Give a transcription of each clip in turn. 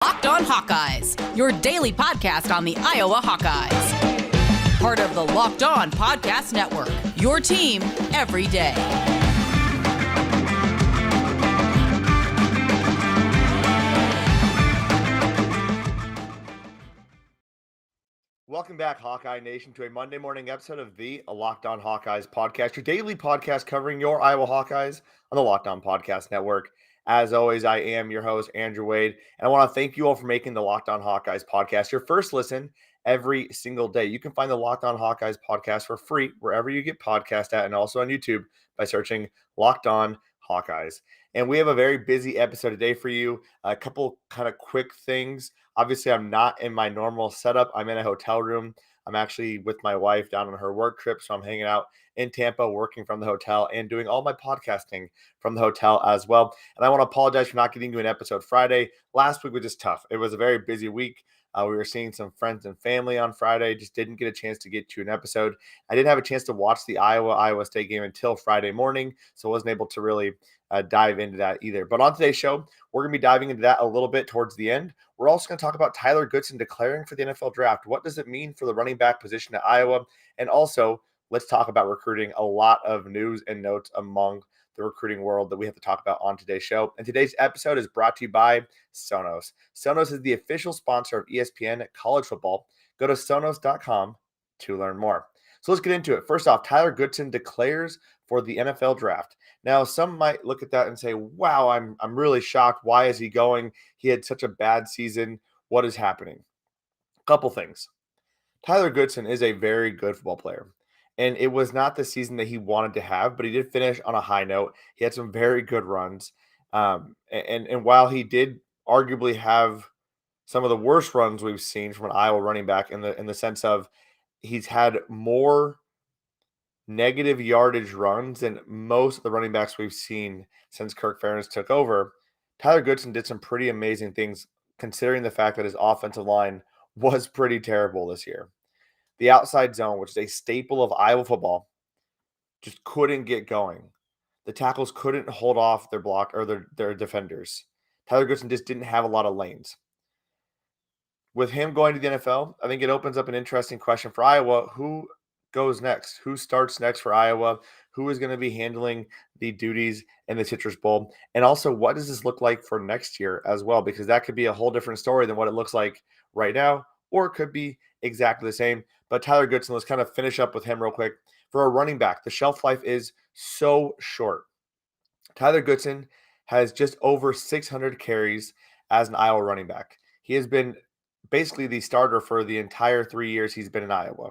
Locked On Hawkeyes, your daily podcast on the Iowa Hawkeyes. Part of the Locked On Podcast Network, your team every day. Welcome back, Hawkeye Nation, to a Monday morning episode of the Locked On Hawkeyes podcast, your daily podcast covering your Iowa Hawkeyes on the Locked On Podcast Network. As always, I am your host, Andrew Wade, and I want to thank you all for making the Locked On Hawkeyes podcast your first listen every single day. You can find the Locked On Hawkeyes podcast for free wherever you get podcasts at, and also on YouTube by searching Locked On Hawkeyes. And we have a very busy episode today for you. A couple kind of quick things. Obviously, I'm not in my normal setup. I'm in a hotel room. I'm actually with my wife down on her work trip, so I'm hanging out in Tampa, working from the hotel and doing all my podcasting from the hotel as well. And I want to apologize for not getting you an episode Friday. Last week was just tough. It was a very busy week. We were seeing some friends and family on Friday. Just didn't get a chance to get to an episode. I didn't have a chance to watch the Iowa State game until Friday morning, so I wasn't able to really dive into that either. But on today's show, we're going to be diving into that a little bit towards the end. We're also going to talk about Tyler Goodson declaring for the NFL draft. What does it mean for the running back position at Iowa? And also, let's talk about recruiting. A lot of news and notes among the recruiting world that we have to talk about on today's show. And today's episode is brought to you by Sonos. Sonos is the official sponsor of ESPN College Football. Go to Sonos.com to learn more. So let's get into it. First off, Tyler Goodson declares for the NFL draft. Now, some might look at that and say, wow, I'm really shocked. Why is he going? He had such a bad season. What is happening? Couple things. Tyler Goodson is a very good football player. And it was not the season that he wanted to have, but he did finish on a high note. He had some very good runs. And while he did arguably have some of the worst runs we've seen from an Iowa running back in the sense of he's had more negative yardage runs than most of the running backs we've seen since Kirk Ferentz took over, Tyler Goodson did some pretty amazing things considering the fact that his offensive line was pretty terrible this year. The outside zone, which is a staple of Iowa football, just couldn't get going. The tackles couldn't hold off their block or their defenders. Tyler Goodson just didn't have a lot of lanes. With him going to the NFL, I think it opens up an interesting question for Iowa. Who goes next? Who starts next for Iowa? Who is going to be handling the duties in the Citrus Bowl? And also, what does this look like for next year as well? Because that could be a whole different story than what it looks like right now, or it could be exactly the same. But Tyler Goodson, let's kind of finish up with him real quick. For a running back, the shelf life is so short. Tyler Goodson has just over 600 carries as an Iowa running back. He has been basically the starter for the entire 3 years he's been in Iowa.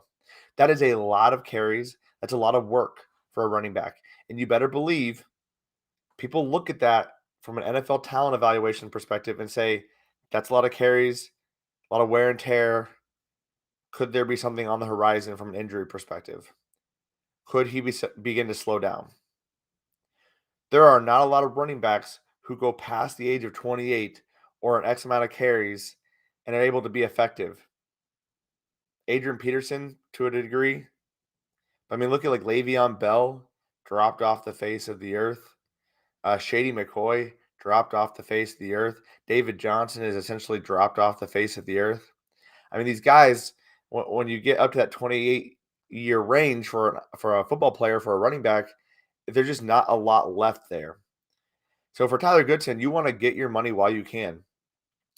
That is a lot of carries. That's a lot of work for a running back. And you better believe people look at that from an NFL talent evaluation perspective and say, that's a lot of carries, a lot of wear and tear. Could there be something on the horizon from an injury perspective? Could he begin to slow down? There are not a lot of running backs who go past the age of 28 or an X amount of carries and are able to be effective. Adrian Peterson, to a degree. I mean, look at like Le'Veon Bell, dropped off the face of the earth. Shady McCoy dropped off the face of the earth. David Johnson is essentially dropped off the face of the earth. I mean, these guys, when you get up to that 28-year range for a football player, for a running back, there's just not a lot left there. So for Tyler Goodson, you want to get your money while you can.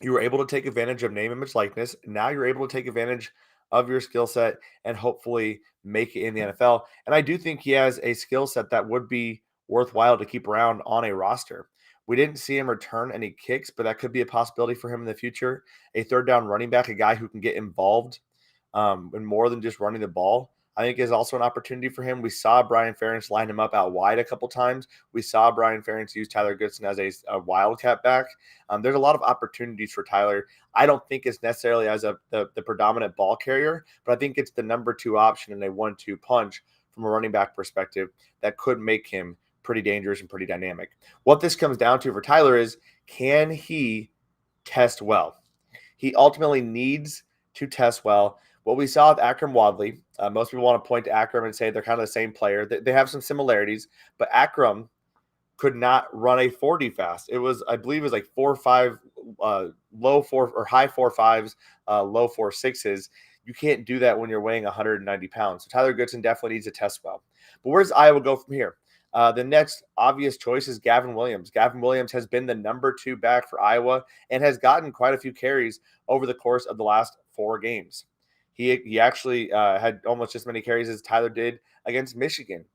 You were able to take advantage of name, image, likeness. Now you're able to take advantage of your skill set and hopefully make it in the NFL. And I do think he has a skill set that would be worthwhile to keep around on a roster. We didn't see him return any kicks, but that could be a possibility for him in the future. A third down running back, a guy who can get involved in more than just running the ball, I think is also an opportunity for him. We saw Brian Ferentz line him up out wide a couple times. We saw Brian Ferentz use Tyler Goodson as a wildcat back. There's a lot of opportunities for Tyler. I don't think it's necessarily as the predominant ball carrier, but I think it's the number 2 option in a 1-2 punch from a running back perspective that could make him pretty dangerous and pretty dynamic. What this comes down to for Tyler is, can he test well? He ultimately needs to test well. What we saw with Akram Wadley, most people want to point to Akram and say they're kind of the same player. They have some similarities, but Akram could not run a 40 fast. I believe it was like 4.5 low 4 or high 4.5s, low 4.6s. You can't do that when you're weighing 190 pounds. So Tyler Goodson definitely needs to test well. But where does Iowa go from here? The next obvious choice is Gavin Williams. Gavin Williams has been the number 2 back for Iowa and has gotten quite a few carries over the course of the last 4 games. He actually had almost as many carries as Tyler did against Michigan.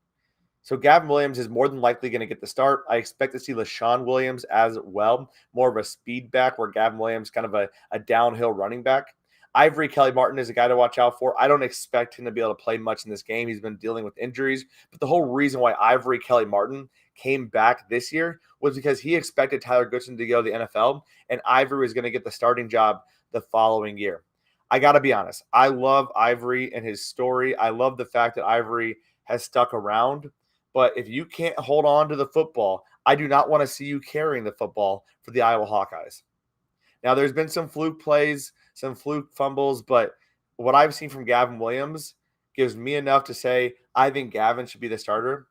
So Gavin Williams is more than likely going to get the start. I expect to see LeShon Williams as well, more of a speed back, where Gavin Williams kind of a downhill running back. Ivory Kelly-Martin is a guy to watch out for. I don't expect him to be able to play much in this game. He's been dealing with injuries. But the whole reason why Ivory Kelly-Martin came back this year was because he expected Tyler Goodson to go to the NFL, and Ivory was going to get the starting job the following year. I got to be honest. I love Ivory and his story. I love the fact that Ivory has stuck around. But if you can't hold on to the football, I do not want to see you carrying the football for the Iowa Hawkeyes. Now, there's been some fluke plays, some fluke fumbles, but what I've seen from Gavin Williams gives me enough to say I think Gavin should be the starter.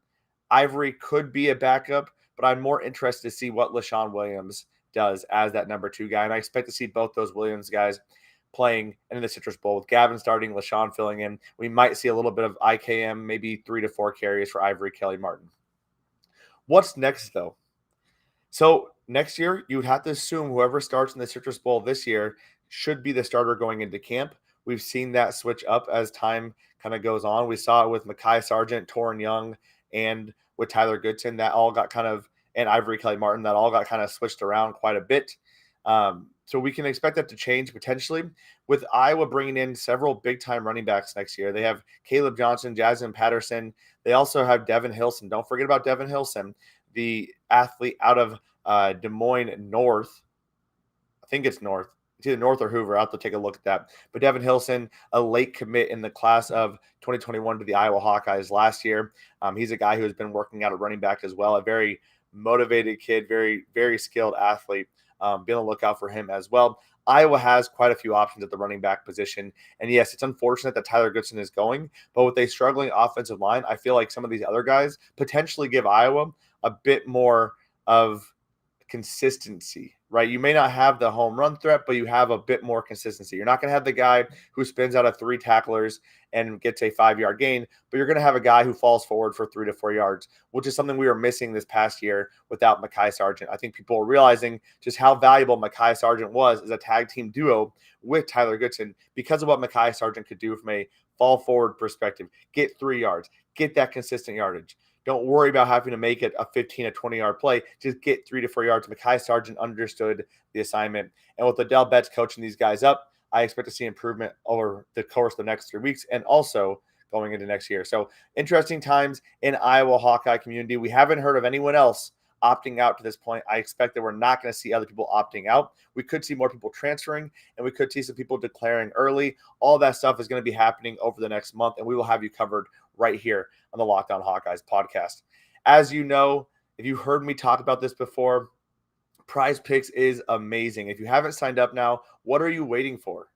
Ivory could be a backup, but I'm more interested to see what LeShon Williams does as that number 2 guy. And I expect to see both those Williams guys playing in the Citrus Bowl with Gavin starting, LeShon filling in. We might see a little bit of IKM, maybe 3 to 4 carries for Ivory Kelly-Martin. What's next, though? So next year, you would have to assume whoever starts in the Citrus Bowl this year should be the starter going into camp. We've seen that switch up as time kind of goes on. We saw it with Mekhi Sargent, Torin Young, and with Tyler Goodson. That all got kind of, and Ivory Kelly-Martin, that all got kind of switched around quite a bit. So we can expect that to change potentially with Iowa bringing in several big-time running backs next year. They have Caleb Johnson, Jasmine Patterson. They also have Devin Hilson. Don't forget about Devin Hilson, the athlete out of Des Moines North. I think it's North. It's either North or Hoover. I'll have to take a look at that. But Devin Hilson, a late commit in the class of 2021 to the Iowa Hawkeyes last year. He's a guy who has been working out at running back as well, a very motivated kid, very, very skilled athlete. Be on the lookout for him as well. Iowa has quite a few options at the running back position. And yes, it's unfortunate that Tyler Goodson is going, but with a struggling offensive line, I feel like some of these other guys potentially give Iowa a bit more of consistency, right? You may not have the home run threat, but you have a bit more consistency. You're not going to have the guy who spins out of 3 tacklers and gets a 5-yard gain, but you're going to have a guy who falls forward for 3 to 4 yards, which is something we were missing this past year without Mekhi Sargent. I think people are realizing just how valuable Mekhi Sargent was as a tag team duo with Tyler Goodson because of what Mekhi Sargent could do from a fall forward perspective. Get 3 yards, get that consistent yardage. Don't worry about having to make it a 15 or 20-yard play. Just get 3 to 4 yards. Mekhi Sargent understood the assignment. And with Adele Betts coaching these guys up, I expect to see improvement over the course of the next 3 weeks and also going into next year. So interesting times in Iowa Hawkeye community. We haven't heard of anyone else opting out to this point. I expect that we're not going to see other people opting out. We could see more people transferring, and we could see some people declaring early. All that stuff is going to be happening over the next month, and we will have you covered right here on the Locked On Hawkeyes podcast. As you know, if you heard me talk about this before, PrizePicks is amazing. If you haven't signed up now, what are you waiting for?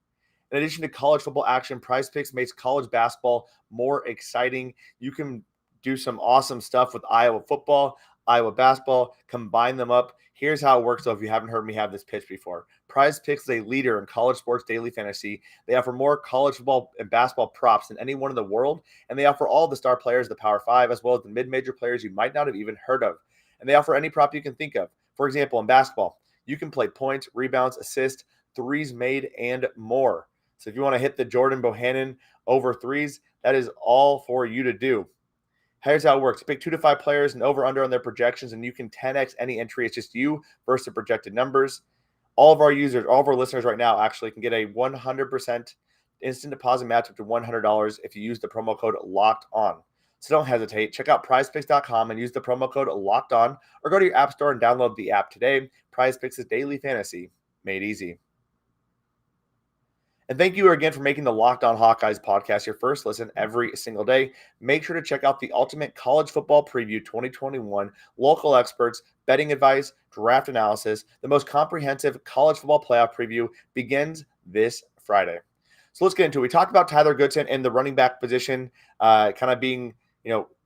In addition to college football action, PrizePicks makes college basketball more exciting. You can do some awesome stuff with Iowa football, Iowa basketball, combine them up. Here's how it works, though, if you haven't heard me have this pitch before. PrizePicks is a leader in college sports daily fantasy. They offer more college football and basketball props than anyone in the world, and they offer all the star players of the Power 5, as well as the mid-major players you might not have even heard of. And they offer any prop you can think of. For example, in basketball, you can play points, rebounds, assists, threes made, and more. So if you want to hit the Jordan Bohannon over threes, that is all for you to do. Here's how it works. Pick 2 to 5 players and over-under on their projections, and you can 10x any entry. It's just you versus the projected numbers. All of our users, all of our listeners right now actually can get a 100% instant deposit match up to $100 if you use the promo code LOCKEDON. So don't hesitate. Check out prizepicks.com and use the promo code LOCKEDON, or go to your app store and download the app today. PrizePicks is daily fantasy made easy. And thank you again for making the Locked On Hawkeyes podcast your first listen every single day. Make sure to check out the Ultimate College Football Preview 2021, local experts, betting advice, draft analysis. The most comprehensive college football playoff preview begins this Friday. So let's get into it. We talked about Tyler Goodson and the running back position kind of being,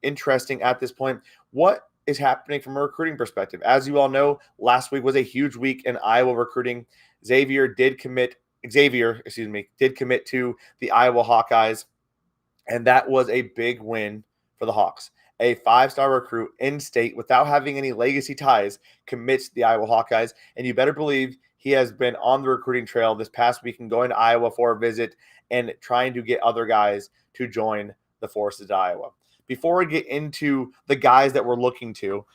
interesting at this point. What is happening from a recruiting perspective. As you all know, last week was a huge week in Iowa recruiting. Xavier did commit to the Iowa Hawkeyes, and that was a big win for the Hawks. A 5-star recruit in state without having any legacy ties commits to the Iowa Hawkeyes, and you better believe he has been on the recruiting trail this past week and going to Iowa for a visit and trying to get other guys to join the forces at Iowa. Before we get into the guys that we're looking to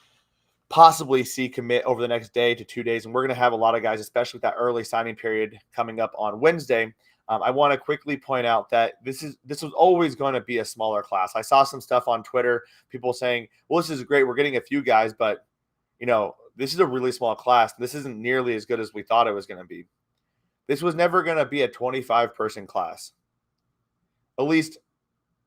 possibly see commit over the next day to 2 days, and we're going to have a lot of guys, especially with that early signing period coming up on Wednesday, I want to quickly point out that this was always going to be a smaller class. I saw some stuff on Twitter, people saying, well, this is great, we're getting a few guys, but this is a really small class. This isn't nearly as good as we thought it was going to be. This was never going to be a 25-person class. At least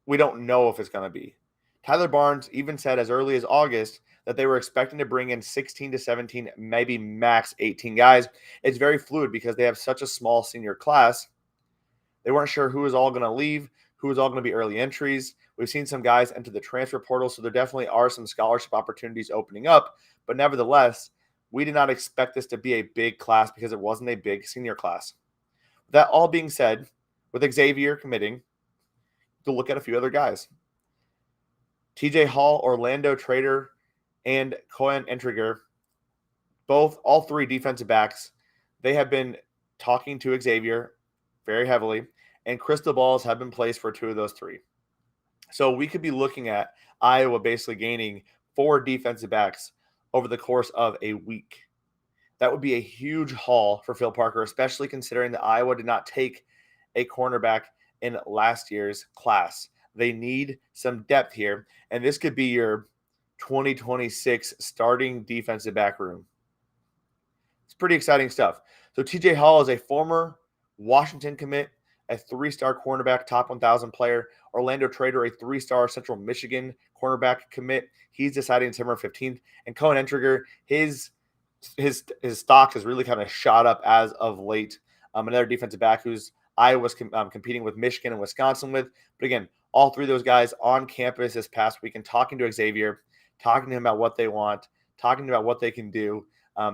we don't know if it's going to be. Tyler Barnes even said as early as August that they were expecting to bring in 16 to 17, maybe max 18 guys. It's very fluid because they have such a small senior class. They weren't sure who was all going to leave, who was all going to be early entries. We've seen some guys enter the transfer portal, so there definitely are some scholarship opportunities opening up. But nevertheless, we did not expect this to be a big class because it wasn't a big senior class. That all being said, with Xavier committing, to look at a few other guys. TJ Hall, Orlando Trader, and Cohen Entriger, all three defensive backs, they have been talking to Xavier very heavily, and crystal balls have been placed for two of those three. So we could be looking at Iowa basically gaining 4 defensive backs over the course of a week. That would be a huge haul for Phil Parker, especially considering that Iowa did not take a cornerback in last year's class. They need some depth here, and this could be your 2026 starting defensive back room. It's pretty exciting stuff. So TJ Hall is a former Washington commit, a 3-star cornerback, top 1,000 player. Orlando Trader, a 3-star Central Michigan cornerback commit. He's deciding December 15th. And Cohen Entriger, his stock has really kind of shot up as of late. Another defensive back who's Iowa's competing with Michigan and Wisconsin with. But again, all three of those guys on campus this past week and talking to Xavier, talking to him about what they want, talking about what they can do.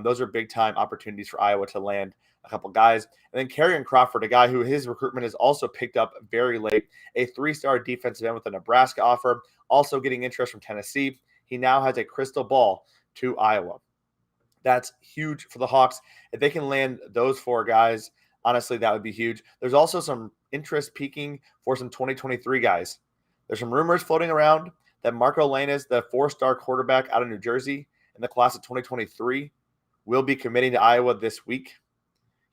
Those are big-time opportunities for Iowa to land a couple guys. And then Karrion Crawford, a guy who his recruitment is also picked up very late, a 3-star defensive end with a Nebraska offer, also getting interest from Tennessee. He now has a crystal ball to Iowa. That's huge for the Hawks. If they can land those 4 guys, honestly, that would be huge. There's also some interest peaking for some 2023 guys. There's some rumors floating around that Elena is the 4-star quarterback out of New Jersey in the class of 2023, will be committing to Iowa this week.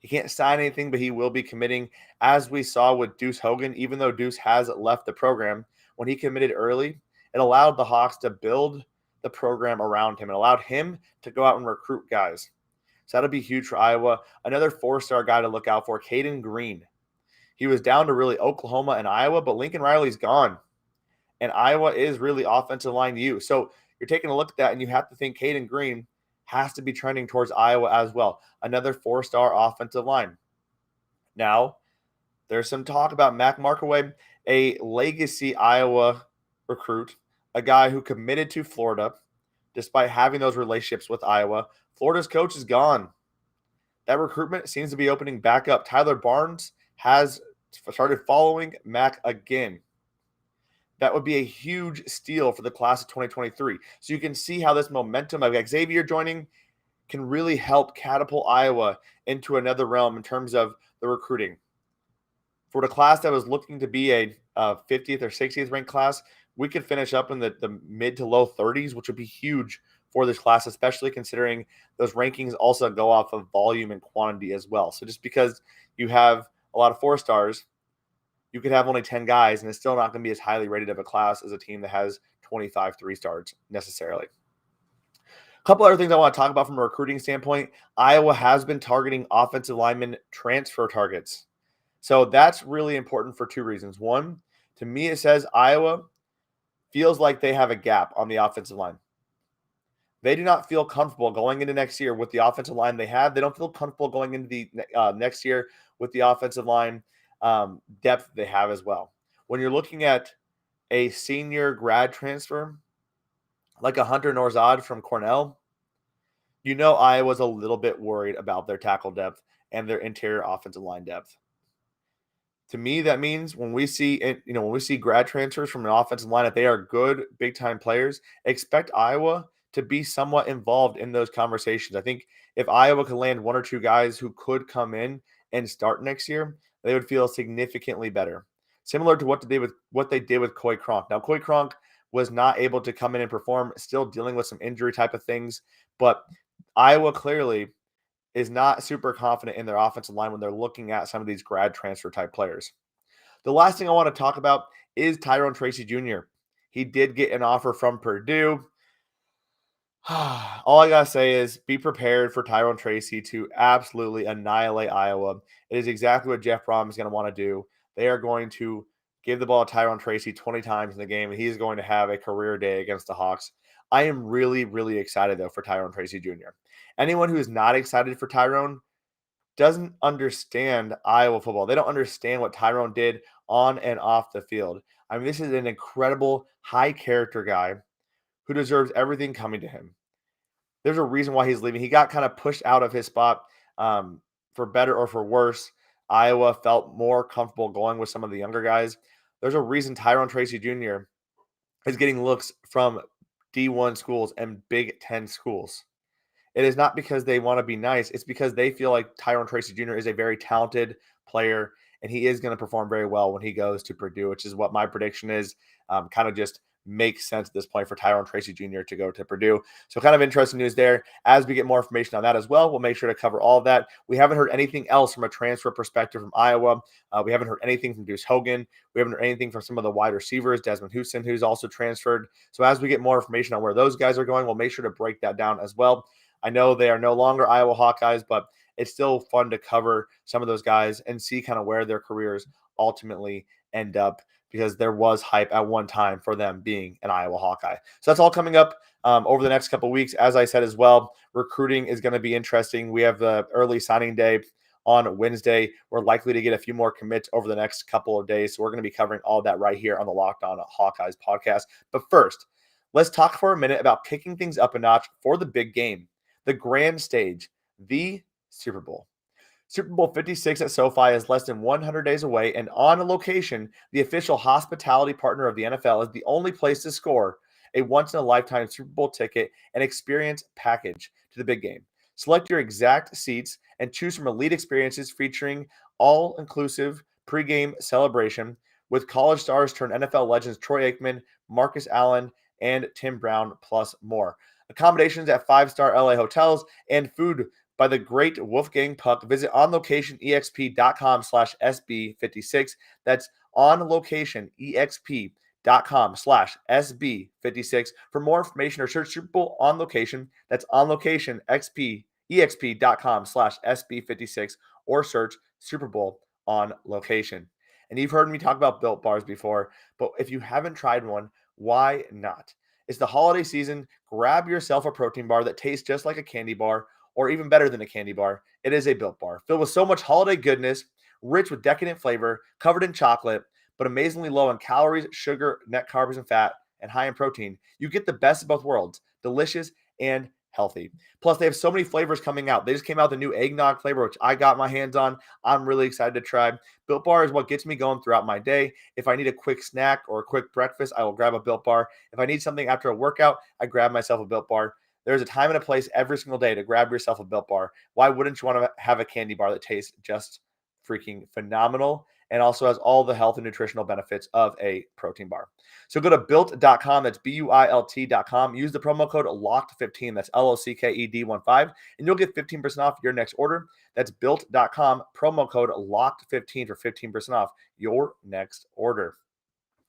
He can't sign anything, but he will be committing, as we saw with Deuce Hogan. Even though Deuce has left the program, when he committed early, it allowed the Hawks to build the program around him and allowed him to go out and recruit guys. So that'll be huge for Iowa. Another 4-star guy to look out for, Caden Green. He was down to really Oklahoma and Iowa, but Lincoln Riley's gone. And Iowa is really offensive line U. So you're taking a look at that, and you have to think Caden Green has to be trending towards Iowa as well. Another 4-star offensive line. Now, there's some talk about Mac Markaway, a legacy Iowa recruit, a guy who committed to Florida despite having those relationships with Iowa. Florida's coach is gone. That recruitment seems to be opening back up. Tyler Barnes has started following Mac again. That would be a huge steal for the class of 2023. So you can see how this momentum of Xavier joining can really help catapult Iowa into another realm in terms of the recruiting. For the class that was looking to be a 50th or 60th ranked class, we could finish up in the mid to low 30s, which would be huge for this class, especially considering those rankings also go off of volume and quantity as well. So just because you have a lot of 4-stars, you could have only 10 guys, and it's still not going to be as highly rated of a class as a team that has 25 3-stars necessarily. A couple other things I want to talk about from a recruiting standpoint. Iowa has been targeting offensive lineman transfer targets. So that's really important for 2 reasons. One, to me, it says Iowa feels like they have a gap on the offensive line. They do not feel comfortable going into next year with the offensive line they have. They don't feel comfortable going into the next year with the offensive line depth they have as well. When you're looking at a senior grad transfer, like a Hunter Norzad from Cornell, Iowa's a little bit worried about their tackle depth and their interior offensive line depth. To me, that means when we see grad transfers from an offensive line, if they are good, big time players, expect Iowa to be somewhat involved in those conversations. I think if Iowa could land one or two guys who could come in and start next year, they would feel significantly better. Similar to what they did with Coy Cronk. Now, Coy Cronk was not able to come in and perform, still dealing with some injury type of things, but Iowa clearly is not super confident in their offensive line when they're looking at some of these grad transfer type players. The last thing I want to talk about is Tyrone Tracy Jr. He did get an offer from Purdue. All I got to say is be prepared for Tyrone Tracy to absolutely annihilate Iowa. It is exactly what Jeff Brom is going to want to do. They are going to give the ball to Tyrone Tracy 20 times in the game, and he's going to have a career day against the Hawks. I am really, really excited, though, for Tyrone Tracy Jr. Anyone who is not excited for Tyrone doesn't understand Iowa football. They don't understand what Tyrone did on and off the field. I mean, this is an incredible, high-character guy who deserves everything coming to him. There's a reason why he's leaving. He got kind of pushed out of his spot for better or for worse. Iowa felt more comfortable going with some of the younger guys. There's a reason Tyrone Tracy Jr. is getting looks from D1 schools and Big Ten schools. It is not because they want to be nice. It's because they feel like Tyrone Tracy Jr. is a very talented player, and he is going to perform very well when he goes to Purdue, which is what my prediction is. Kind of just makes sense at this point for Tyrone Tracy Jr. to go to Purdue. So kind of interesting news there. As we get more information on that as well, we'll make sure to cover all of that. We haven't heard anything else from a transfer perspective from Iowa. We haven't heard anything from Deuce Hogan. We haven't heard anything from some of the wide receivers, Desmond Houston, who's also transferred. So as we get more information on where those guys are going, we'll make sure to break that down as well. I know they are no longer Iowa Hawkeyes, but it's still fun to cover some of those guys and see kind of where their careers ultimately end up, because there was hype at one time for them being an Iowa Hawkeye. So that's all coming up over the next couple of weeks. As I said as well, recruiting is going to be interesting. We have the early signing day on Wednesday. We're likely to get a few more commits over the next couple of days. So we're going to be covering all that right here on the Locked On Hawkeyes podcast. But first, let's talk for a minute about kicking things up a notch for the big game, the grand stage, the Super Bowl. Super Bowl 56 at SoFi is less than 100 days away, and On Location, the official hospitality partner of the NFL, is the only place to score a once-in-a-lifetime Super Bowl ticket and experience package to the big game. Select your exact seats and choose from elite experiences featuring all-inclusive pregame celebration with college stars turned NFL legends Troy Aikman, Marcus Allen, and Tim Brown, plus more. Accommodations at 5-star LA hotels and food by the great Wolfgang Puck. Visit onlocationexp.com/SB56. That's onlocationexp.com/SB56 for more information, or search Super Bowl On Location. That's onlocationexp.com/SB56 or search Super Bowl On Location. And you've heard me talk about Built Bars before, but if you haven't tried one, why not? It's the holiday season. Grab yourself a protein bar that tastes just like a candy bar, or even better than a candy bar. It is a Built Bar, filled with so much holiday goodness, rich with decadent flavor, covered in chocolate, but amazingly low in calories, sugar, net carbs, and fat, and high in protein. You get the best of both worlds, delicious and healthy. Plus, they have so many flavors coming out. They just came out with the new eggnog flavor, which I got my hands on. I'm really excited to try. Built Bar is what gets me going throughout my day. If I need a quick snack or a quick breakfast, I will grab a Built Bar. If I need something after a workout, I grab myself a Built Bar. There's a time and a place every single day to grab yourself a Built Bar. Why wouldn't you want to have a candy bar that tastes just freaking phenomenal and also has all the health and nutritional benefits of a protein bar? So go to built.com. That's BUILT.com. Use the promo code LOCKED15. That's LOCKED15, and you'll get 15% off your next order. That's built.com. Promo code LOCKED15 for 15% off your next order.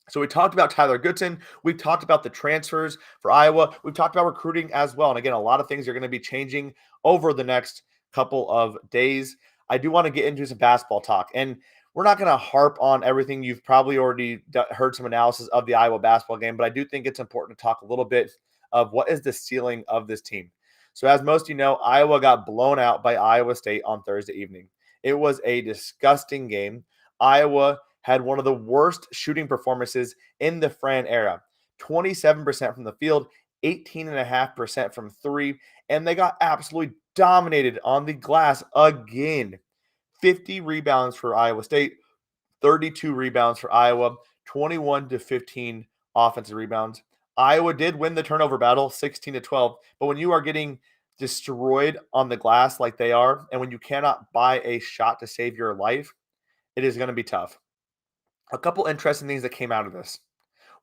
So we talked about Tyler Goodson. We've talked about the transfers for Iowa. We've talked about recruiting as well. And again, a lot of things are going to be changing over the next couple of days. I do want to get into some basketball talk. And we're not going to harp on everything. You've probably already heard some analysis of the Iowa basketball game, but I do think it's important to talk a little bit of what is the ceiling of this team. So as most of you know, Iowa got blown out by Iowa State on Thursday evening. It was a disgusting game. Iowa had one of the worst shooting performances in the Fran era. 27% from the field, 18.5% from three, and they got absolutely dominated on the glass again. 50 rebounds for Iowa State, 32 rebounds for Iowa, 21-15 offensive rebounds. Iowa did win the turnover battle, 16-12, but when you are getting destroyed on the glass like they are, and when you cannot buy a shot to save your life, it is going to be tough. A couple interesting things that came out of this.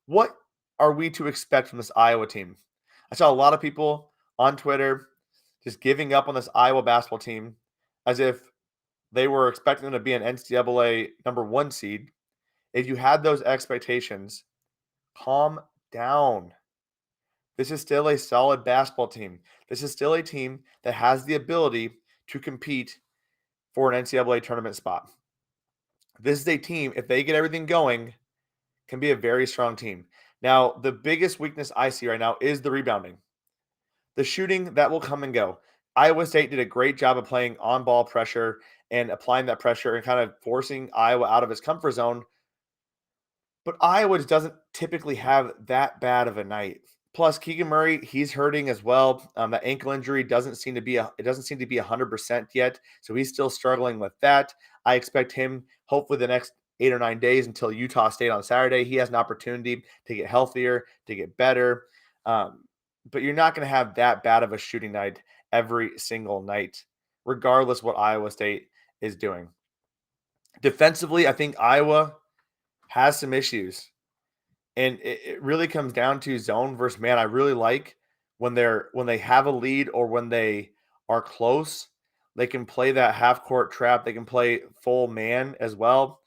What are we to expect from this Iowa team? I saw a lot of people on Twitter just giving up on this Iowa basketball team as if they were expecting them to be an NCAA number 1 seed. If you had those expectations, calm down. This is still a solid basketball team. This is still a team that has the ability to compete for an NCAA tournament spot. This is a team, if they get everything going, can be a very strong team. Now, the biggest weakness I see right now is the rebounding. The shooting, that will come and go. Iowa State did a great job of playing on-ball pressure and applying that pressure and kind of forcing Iowa out of its comfort zone. But Iowa just doesn't typically have that bad of a night. Plus, Keegan Murray, he's hurting as well. That ankle injury doesn't seem to be 100% yet, so he's still struggling with that. I expect him, hopefully, the next 8 or 9 days until Utah State on Saturday. He has an opportunity to get healthier, to get better. But you're not going to have that bad of a shooting night every single night, regardless what Iowa State is doing. Defensively, I think Iowa has some issues. And it really comes down to zone versus man. I really like when they have a lead or when they are close, they can play that half court trap. They can play full man as well.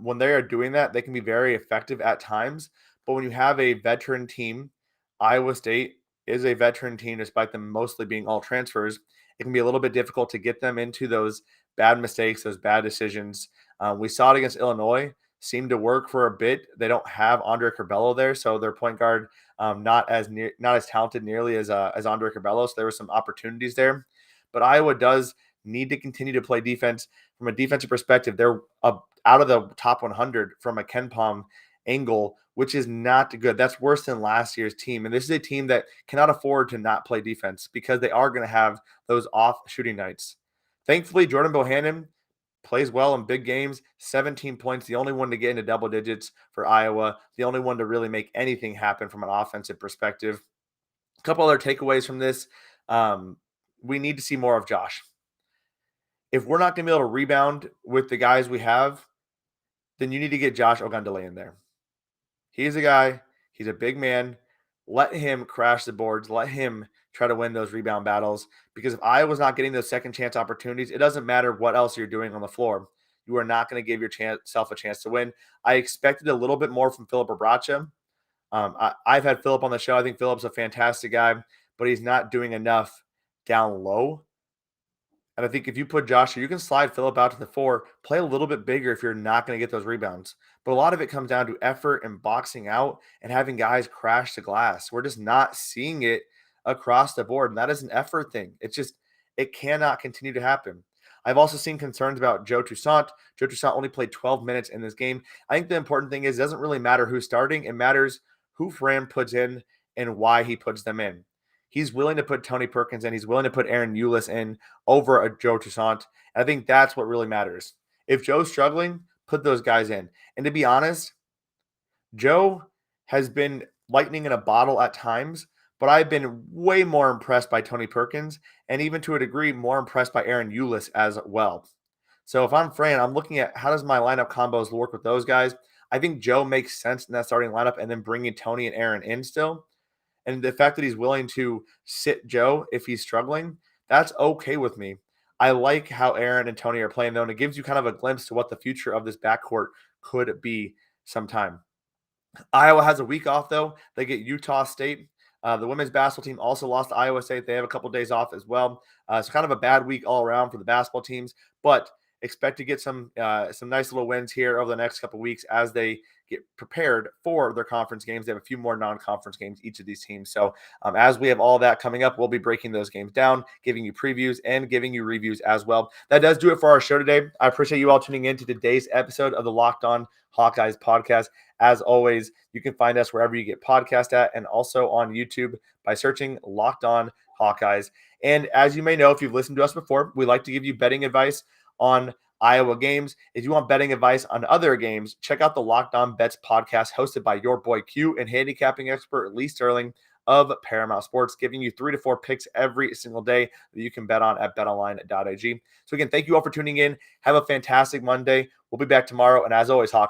When they are doing that, they can be very effective at times. But when you have a veteran team, Iowa State is a veteran team, despite them mostly being all transfers. It can be a little bit difficult to get them into those bad mistakes, those bad decisions. We saw it against Illinois. Seemed to work for a bit. They don't have Andre Curbelo there, so their point guard not as talented nearly as Andre Curbelo. So there were some opportunities there, but Iowa does need to continue to play defense. From a defensive perspective, they're out of the top 100 from a KenPom angle, which is not good. That's worse than last year's team, and this is a team that cannot afford to not play defense because they are going to have those off shooting nights. Thankfully, Jordan Bohannon plays well in big games, 17 points, the only one to get into double digits for Iowa, the only one to really make anything happen from an offensive perspective. A couple other takeaways from this. We need to see more of Josh. If we're not going to be able to rebound with the guys we have, then you need to get Josh Ogundele in there. He's a guy. He's a big man. Let him crash the boards. Let him try to win those rebound battles, because if Iowa's not getting those second chance opportunities, it doesn't matter what else you're doing on the floor. You are not going to give yourself a chance to win. I expected a little bit more from Filip Obracha. I've had Filip on the show. I think Filip's a fantastic guy, but he's not doing enough down low. And I think if you put Josh, you can slide Filip out to the 4, play a little bit bigger if you're not going to get those rebounds. But a lot of it comes down to effort and boxing out and having guys crash the glass. We're just not seeing it across the board, and that is an effort thing. It cannot continue to happen. I've also seen concerns about Joe Toussaint. Joe Toussaint only played 12 minutes in this game. I think the important thing is it doesn't really matter who's starting. It matters who Fran puts in and why he puts them in. He's willing to put Tony Perkins in. He's willing to put Aaron Eulis in over a Joe Toussaint. And I think that's what really matters. If Joe's struggling, put those guys in. And to be honest, Joe has been lightning in a bottle at times, but I've been way more impressed by Tony Perkins and even to a degree more impressed by Aaron Eulis as well. So if I'm Fran, I'm looking at how does my lineup combos work with those guys. I think Joe makes sense in that starting lineup and then bringing Tony and Aaron in still. And the fact that he's willing to sit Joe if he's struggling, that's okay with me. I like how Aaron and Tony are playing, though, and it gives you kind of a glimpse to what the future of this backcourt could be sometime. Iowa has a week off, though. They get Utah State. The women's basketball team also lost to Iowa State. They have a couple days off as well. It's kind of a bad week all around for the basketball teams. But expect to get some nice little wins here over the next couple of weeks as they get prepared for their conference games. They have a few more non-conference games, each of these teams. So as we have all that coming up, we'll be breaking those games down, giving you previews and giving you reviews as well. That does do it for our show today. I appreciate you all tuning in to today's episode of the Locked On Hawkeyes podcast. As always, you can find us wherever you get podcast at, and also on YouTube by searching Locked On Hawkeyes. And as you may know, if you've listened to us before, we like to give you betting advice on Iowa games. If you want betting advice on other games, check out the Locked On Bets podcast hosted by your boy Q and handicapping expert Lee Sterling of Paramount Sports, giving you 3 to 4 picks every single day that you can bet on at betonline.ag. So again, thank you all for tuning in. Have a fantastic Monday. We'll be back tomorrow. And as always, Hawk.